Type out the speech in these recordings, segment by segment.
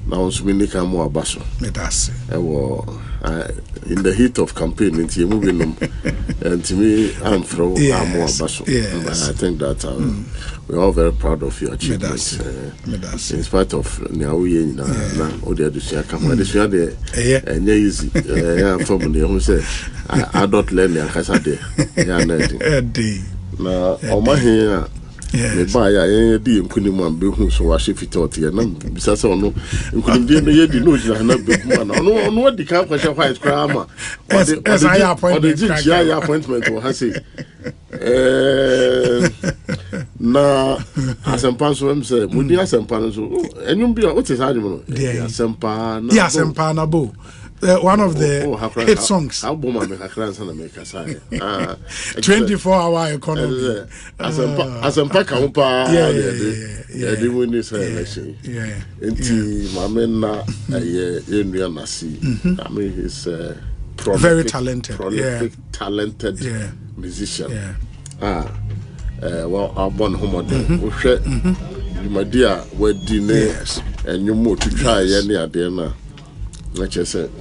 Now, so many come more basso. In the heat of campaign, into moving them, and to me, I'm from more basso. I think that we're all very proud of your achievements. In spite of Niawi and Odia Dusia, come this year, and easy. From the home say, I don't learn the Casade. Now, on my hair. Me buy a di nkunimu be hu so wa shefi tot ye na bisa se ono nkunimdie no ye di no jina na be mu na ono di ka kwasha white crama or the appointment or ha say na Asempa so em say mudi Asempa no so enyum bia o te sa adimo no Asempa na Asempa na bo one of the hit songs. 24-hour economy. Asempa kampa. Yeah. I mean, he's very talented. Prolific, talented musician. Well, I born home my dear, we're dinner and you more to try any idea. Like I said,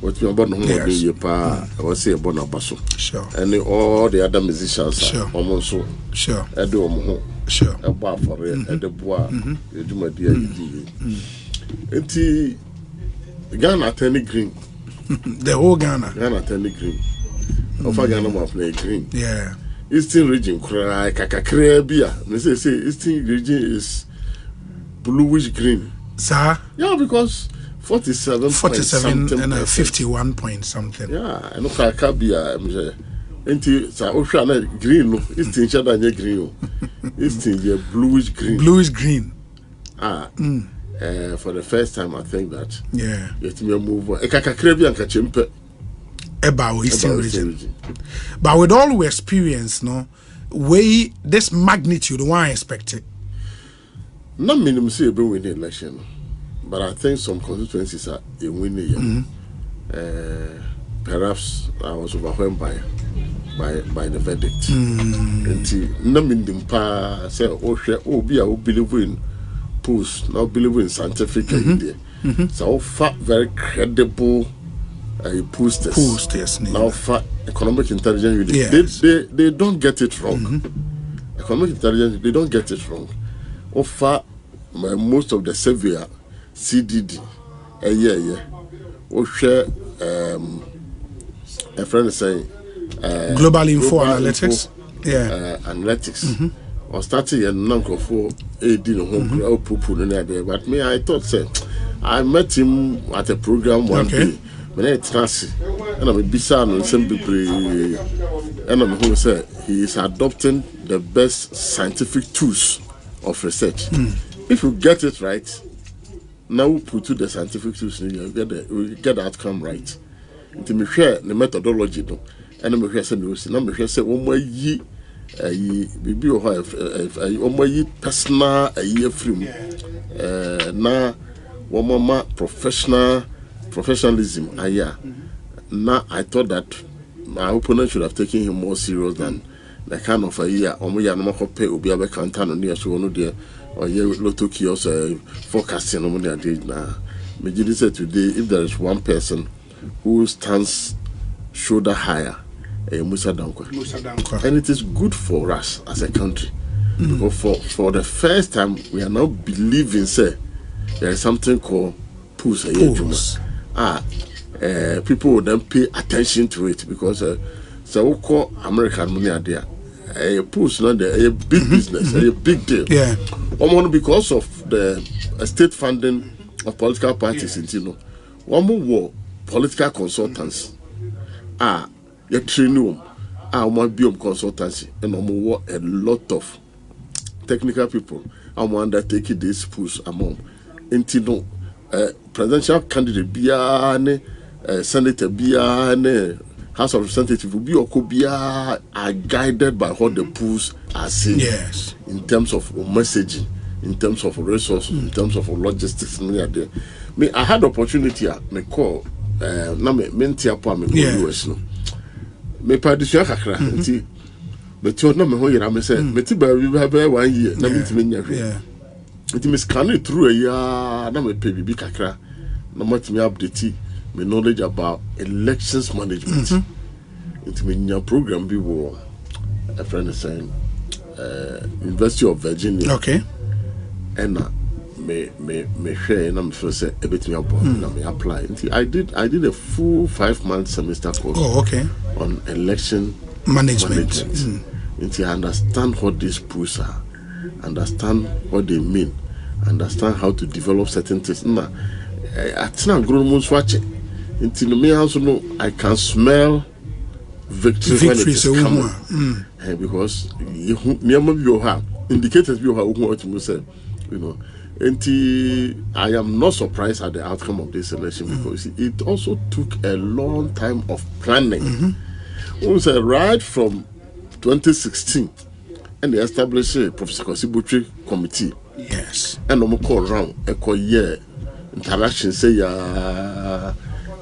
what you about home day pa was say about Basso. Sure. And all the other musicians almost so. Sure. I do sure. A bar for it and the bois, you do my dear. And Ghana Tenny Green. The whole Ghana Tenny Green. Of a Ghana of play green. Yeah. Eastern region cry Kakakre beer. They say Eastern region is bluish green. Sir? Yeah, because 47 and 51 point something. Yeah, I know Kakabia. Enti sa ohwa na green no Eastern shada nya green. Eastern ye bluish green. Bluish green. For the first time I think that. Yeah. Yet me move on. Kakakre bia nka chempe. About Eastern region. But with all we experience, no, way this magnitude one expected. Not minimum say be win the election, but I think some constituencies are a winning. Perhaps I was overwhelmed by the verdict. And no minimum pa say be a believe in polls, now believe in scientific idea. So far very credible posters. Now far economic intelligence unit. They don't get it wrong. Economic intelligence, they don't get it wrong. Offer most of the severe CDD or share a friend is saying global info analytics analytics or starting a number for AD home there. But me, I thought I met him at a program one day when I trust and I'm a bizarre and simple and I'm who say he is adopting the best scientific tools of research. If you get it right, now we put to the scientific tools and you get the outcome right. Until me share the methodology though, and me share say news. Now me share one more ye bibi o one more ye personal year film. Na one more professionalism. Now I thought that my opponent should have taken him more serious than the kind of a year. Omo no pay obi abe counter no near so no there. Or you lotto kiosk forecasting on the day now. Majority said today, if there is one person who stands shoulder higher, Musa Dankwa. And it is good for us as a country. Because for the first time we are now believing say there is something called pulse. People will then pay attention to it because so we call American money are there. A push, not a big business, a big deal. Yeah. Because of the state funding of political parties, you know, one more political consultants. You train them. Biome consultancy, and a lot of technical people. I'm undertaking this push among into presidential candidate, Biane, Senator Biane. House of Representatives will be or could be are guided by what the pools are saying. Yes. In terms of messaging, in terms of resources, in terms of logistics. Me, I had opportunity me call na me mentia po me US no. Me pa di kakra nti me ti ona me ho yira me say me ti ba 1 year na me ti me nya hwe. It me scan it through a year. Na me pay bibi kakra. Na me update my knowledge about elections management. It me a program be wo a friend is saying University of Virginia. Okay. And me share na me feel say a bit me about na me apply. I did a full 5-month semester course. Oh, okay. On election management. I understand what these pools are, understand what they mean, understand how to develop certain things. Now, I think I can smell victory when it is coming. Because indicators I am not surprised at the outcome of this election because it also took a long time of planning. Right from 2016, and they established a Professor Kosibutri committee. Yes. And I'm call around a year interaction say and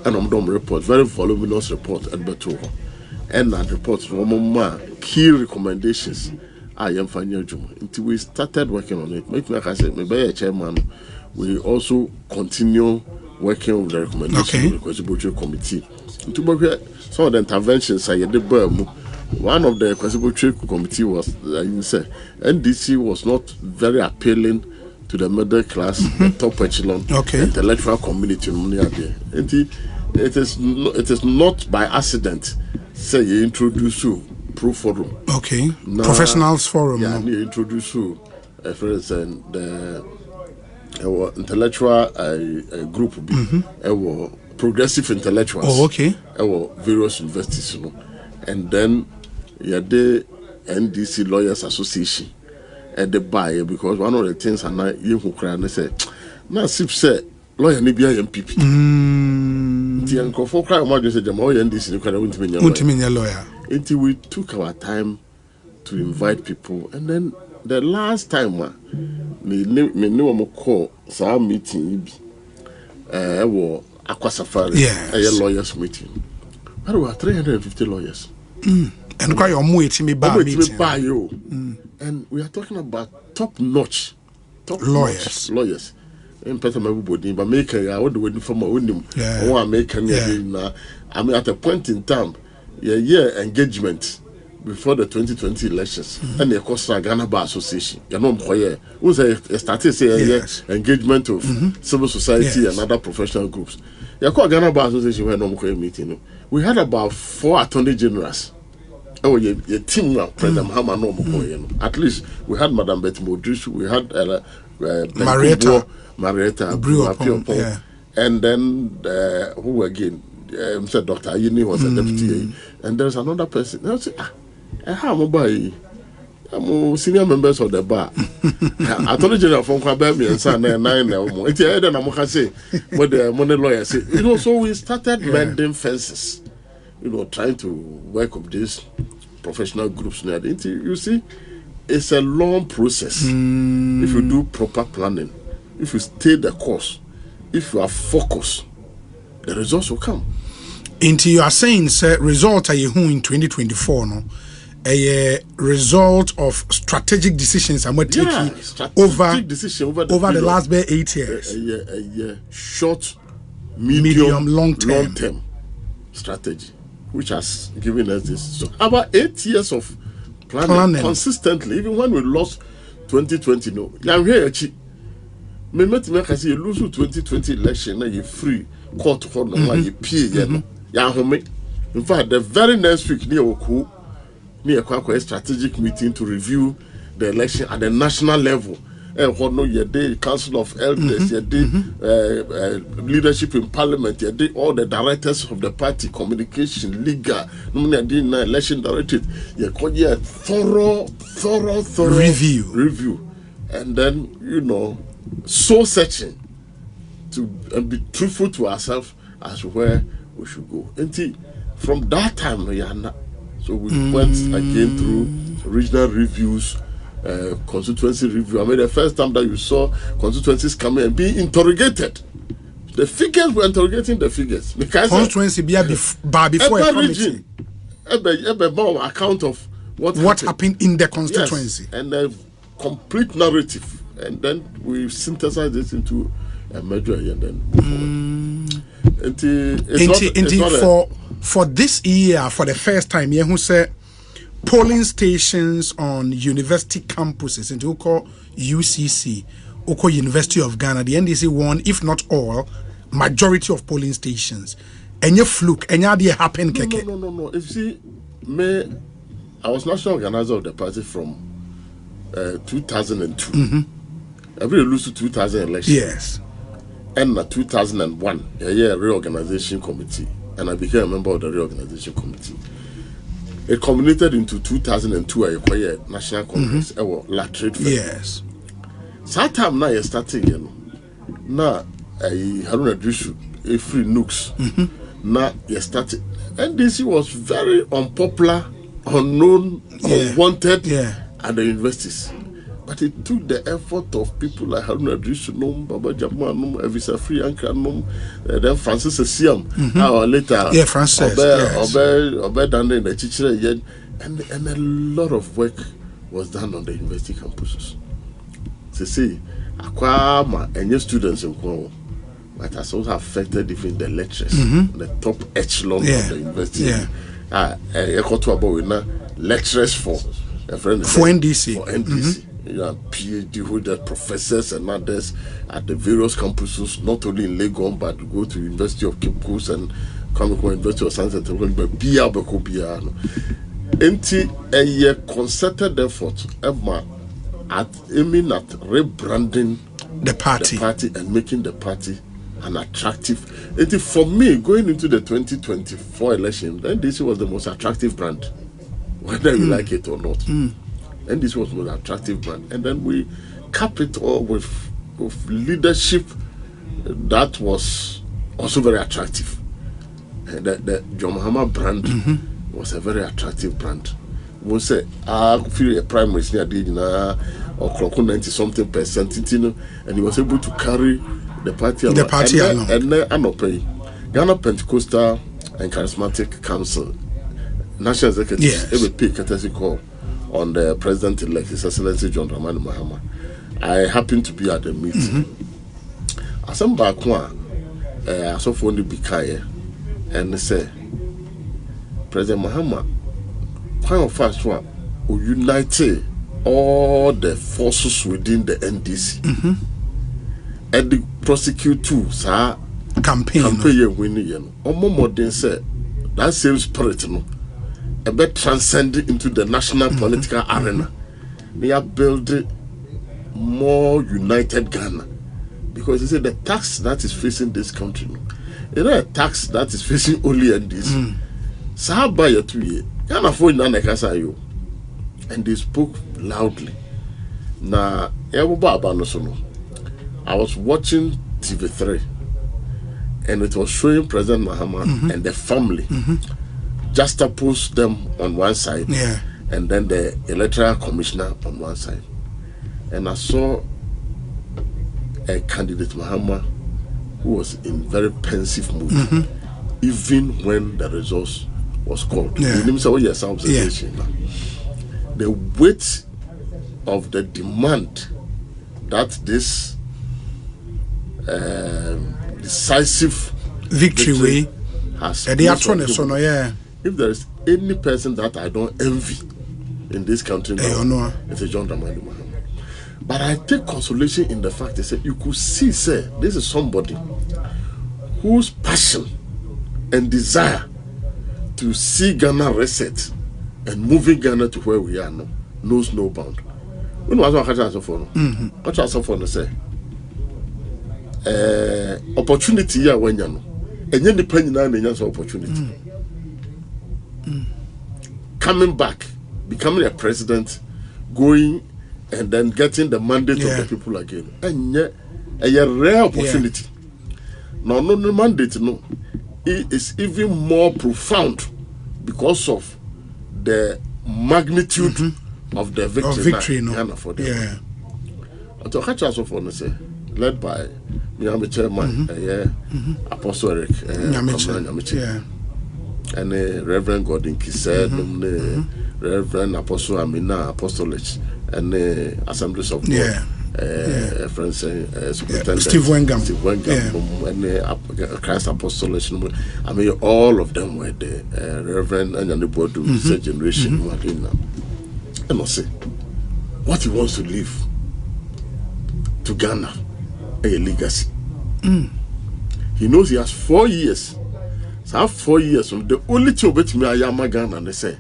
I'm report, very voluminous report at Beto. And that report key recommendations. I am finding until we started working on it. Like I said, maybe a chairman, we also continue working on the recommendations of the Kosibutri committee. Some of the interventions I did. One of the Kosibutri committee was NDC was not very appealing to the middle class, the top echelon, intellectual community. It is not by accident. Say you introduce you Pro Forum. Okay. Now, Professionals Forum. Yeah, you introduce you, for instance, the intellectual group, progressive intellectuals. Oh, okay. Various universities, and then the NDC Lawyers Association at the buyer because one of the things and you who cry and say, now Sip said lawyer ni be MPP. The uncle for cry emergency Jamal NDC lawyer. Until we took our time to invite people, and then the last time me no call sa meeting Aqua Safari a lawyers meeting. There were 350 lawyers. And quite your meeting. And we are talking about top-notch lawyers. In person, everybody, but make I would wait for my window. I mean, at a point in time, year engagement before the 2020 elections, and the Costa Ghana Bar Association. You know, who's started saying engagement of civil society and other professional groups. You call Ghana Bar Association where no meeting. We had about 4 attorney generals. Oh, your team now, President Mahama no. At least we had Madam Betty Modrish, we had Marietta, and then who again? Mr. Dr. Ayini was a deputy, and there's another person. I say, I'm senior members of the bar. Attorney General from Kwabemi and San 9. It's a then I'm say what the money lawyer say. So we started mending fences. Trying to work with these professional groups. You see, it's a long process. If you do proper planning, if you stay the course, if you are focused, the results will come. Into you are saying, sir, result are you in 2024, no? A result of strategic decisions I'm taking over the last 8 years. A short, medium, long term strategy, which has given us this. So about 8 years of planning consistently, even when we lost 2020, no. I'm here, me you lose 2020 election, now you free court for no you pay, in fact, the very next week, near a strategic meeting to review the election at the national level. And what no, you did Council of Elders, you did leadership in Parliament, you did all the directors of the party, communication, legal, election directorate. You call a thorough review, and then soul searching and be truthful to ourselves as to where we should go. And from that time, so we went again through regional reviews. Constituency review. I mean, the first time that you saw constituencies coming and being interrogated, the figures were interrogating the figures. Because constituency before a committee. Account of what happened in the constituency. Yes, and a complete narrative and then we synthesize it into a major and then for this year, for the first time, who said polling stations on university campuses, and who call UCC, who call University of Ghana, the NDC won, if not all, majority of polling stations. And you fluke, and you happen. No. If you see, I was national organizer of the party from 2002. Every lose to 2000 election. Yes. And 2001, a year reorganization committee, and I became a member of the reorganization committee. It culminated into 2002. I acquired National Congress. La Trade Fair. Yes. So time now you starting, you know. Now I Haruna Drishu, a free nooks. Now you started. NDC was very unpopular, unknown, unwanted at the universities. But it took the effort of people like Haruna Drishu, Baba Jabma, Evisa Free Anka, then Francis Asiam, later. Yeah, Francis. Obey done in the teacher, and a lot of work was done on the university campuses. To see, Aquama and your students in Congo, but has also affected even the lecturers, the top echelon of the university. Lecturers for NDC. PhD holder professors and others at the various campuses, not only in Lagos, but go to University of Cape Coast and come to University of Science and Technology, but a concerted effort at aiming at rebranding the party and making the party an attractive. For me, going into the 2024 election, then this was the most attractive brand, whether you like it or not. And this was the most attractive brand. And then we cap it all with leadership that was also very attractive. And the John Mahama brand was a very attractive brand. We say, I feel a prime minister did or 90-something%, and he was able to carry the party along. And then Ghana Pentecostal and Charismatic Council, National Executive, every courtesy call on the President-elect, His Excellency John Dramani Mahama. I happened to be at the meeting. Asempa I saw for the Bikaye, and they say, President Mahama, kind of fast one, will unite all the forces within the NDC and the prosecute too, sir. Campaign winning. More than said, that same spirit, no. A bit transcended into the national political arena. They are building more united Ghana, because they say the tax that is facing this country, it's not a tax that is facing only NDC. Sahaba ya 2 years, Ghana for na nekasa yo, and they spoke loudly. Na I was watching TV3, and it was showing President Mahama and the family. Juxtapose them on one side, and then the electoral commissioner on one side. And I saw a candidate, Mahama, who was in very pensive mood, even when the results was called. The weight of the demand that this decisive victory has. If there is any person that I don't envy in this country now, it's a John Dramani Mahama. But I take consolation in the fact that you could see, sir, this is somebody whose passion and desire to see Ghana reset and moving Ghana to where we are now knows no bound. When was I catching for? What I for say? Opportunity here when you know, and then depending on the opportunity. Coming back, becoming a president, going and then getting the mandate of the people again. And a rare opportunity. No mandate, no. It is even more profound because of the magnitude of the victory. Led by Miami Chairman, Apostle Eric, and Reverend Gordon Kise, Reverend Apostle Amina Apostolate, and Assemblies of God. friends Steve Wengam and Christ Apostolic. I mean, all of them were there. Reverend Anyanebodu, third generation. And I say, what he wants to leave to Ghana, a legacy. He knows he has 4 years. So I have 4 years. The only thing about me, I am a Ghana, and they say,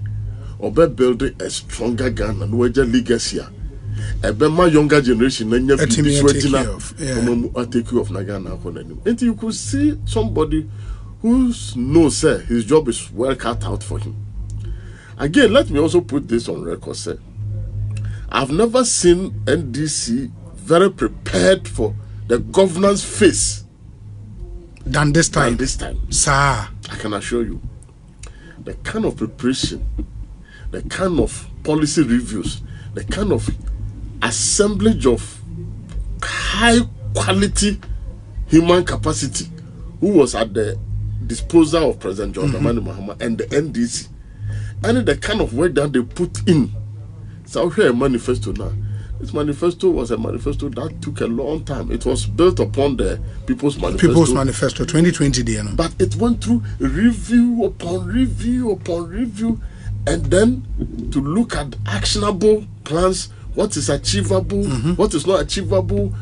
Obe building a stronger Ghana, no legacy. My younger generation, and take you off Ghana. And you could see somebody who knows his job is well cut out for him. Again, let me also put this on record, sir. I've never seen NDC very prepared for the governance phase than this time. Sir, I can assure you, the kind of preparation, the kind of policy reviews, the kind of assemblage of high quality human capacity who was at the disposal of President John Dramani Mahama and the NDC, and the kind of work that they put in. So here a manifesto now. This manifesto was a manifesto that took a long time. It was built upon the People's Manifesto. People's Manifesto 2020 day. But it went through review upon review upon review, and then to look at actionable plans, what is achievable, what is not achievable.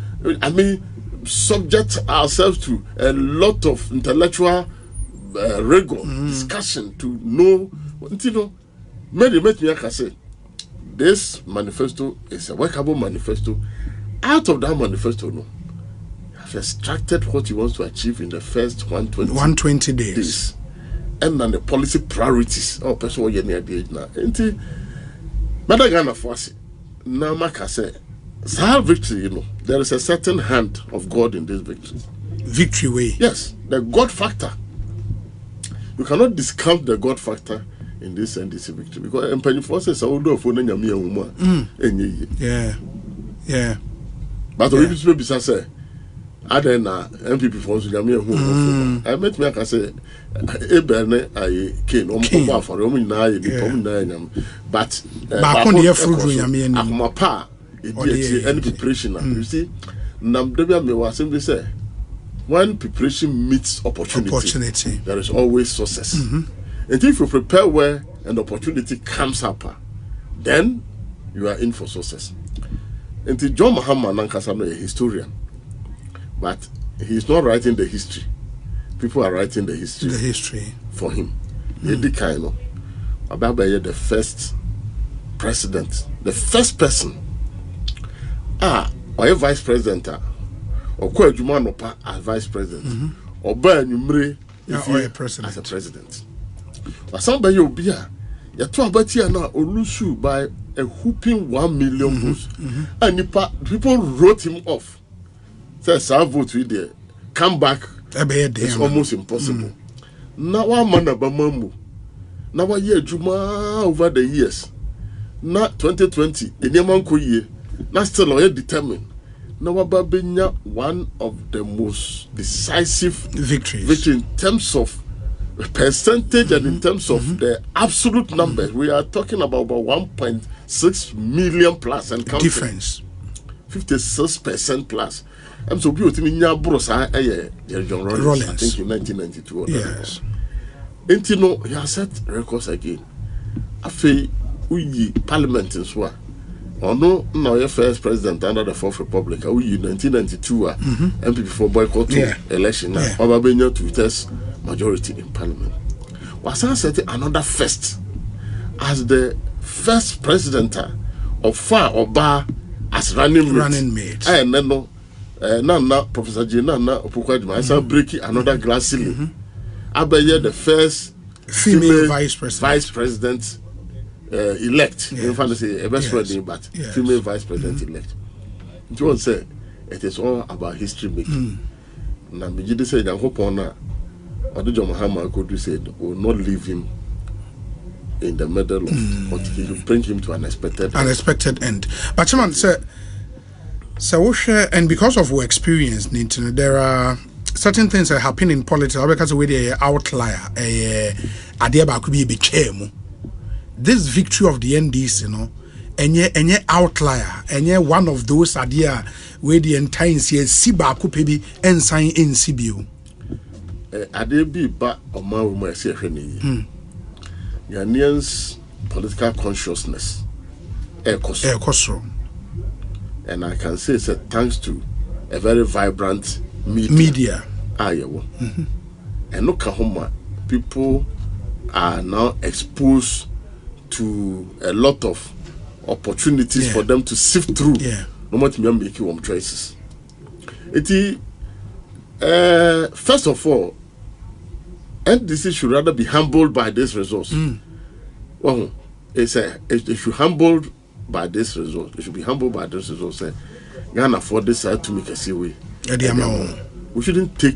I mean, subject ourselves to a lot of intellectual rigor, discussion to know, you know, many me can say, this manifesto is a workable manifesto. Out of that manifesto, no, I've extracted what he wants to achieve in the first 120 days. And then the policy priorities. Oh, person what you need the age now. Enti, Madagana Fosi. Now, Maka say, Sahel victory, you know, there is a certain hand of God in this victory. Victory way. Yes, the God factor. You cannot discount the God factor in this NDC victory because Empany forces are do for Nyamia Uma. Yeah. But we be say, other than MPP for Nyamia Uma. I met me I say, Ebene I came on for Roman but Akuma any preparation. You see, Namdebia me was simply say, when preparation meets opportunity, there is always success. And if you prepare well and opportunity comes up, then you are in for success. And John Mahama Nankasano is a historian, but he's not writing the history. People are writing the history for him. The first president, the first person, or a vice president, or Kwejumanopa as vice president, or Banyumre as a president. But somebody will be here. You talk about here now, Olusu by a whooping 1 million votes, and people wrote him off. Says, "I vote with you. Come back." It's almost impossible. Now one man abamambu. Now a year Juma over the years. Not 2020. Enyaman koye. Now still lawyer determined. Now Babenya one of the most decisive victory in terms of percentage and in terms of the absolute numbers. We are talking about 1.6 million plus and counting. Difference. 56% plus. I'm so beautiful in your brosa, John Rollins, I think in 1992. Yes. And you know, he has set records again. I feel we parliament in Swa. Or no, your first president under the Fourth Republic. We in 1992 and before boycott election. Obabenya to test majority in parliament. Was I set another first as the first president of Far Oba as running mate. And then no. Nana, Professor J. Nana Opukwadima, I saw breaking another glass ceiling. Abaye, the first female vice president elect. You can't say a best friend, but female vice president elect. You want to say it is all about history making. Now, me just say that hope on that. Odujo Mahama could say will not leave him in the middle of, but he will bring him to an unexpected end. But Chairman said. So, and because of our experience, there are certain things that happen in politics because we're the outlier. This victory of the NDC, enye outlier, enye one of those idea where the entire si ba ko pe bi ensan ensi bio. Ade bi ba oma wo ma se hwe ni. Ghanaians political consciousness ekoso. And I can say it's thanks to a very vibrant media. And look at how people are now exposed to a lot of opportunities for them to sift through. No matter me making one choices. First of all, NDC should rather be humbled by this resource. Well, it should humbled by this result. It should be humbled by this result. Say, Ghana afford this side to make a seaway. We shouldn't take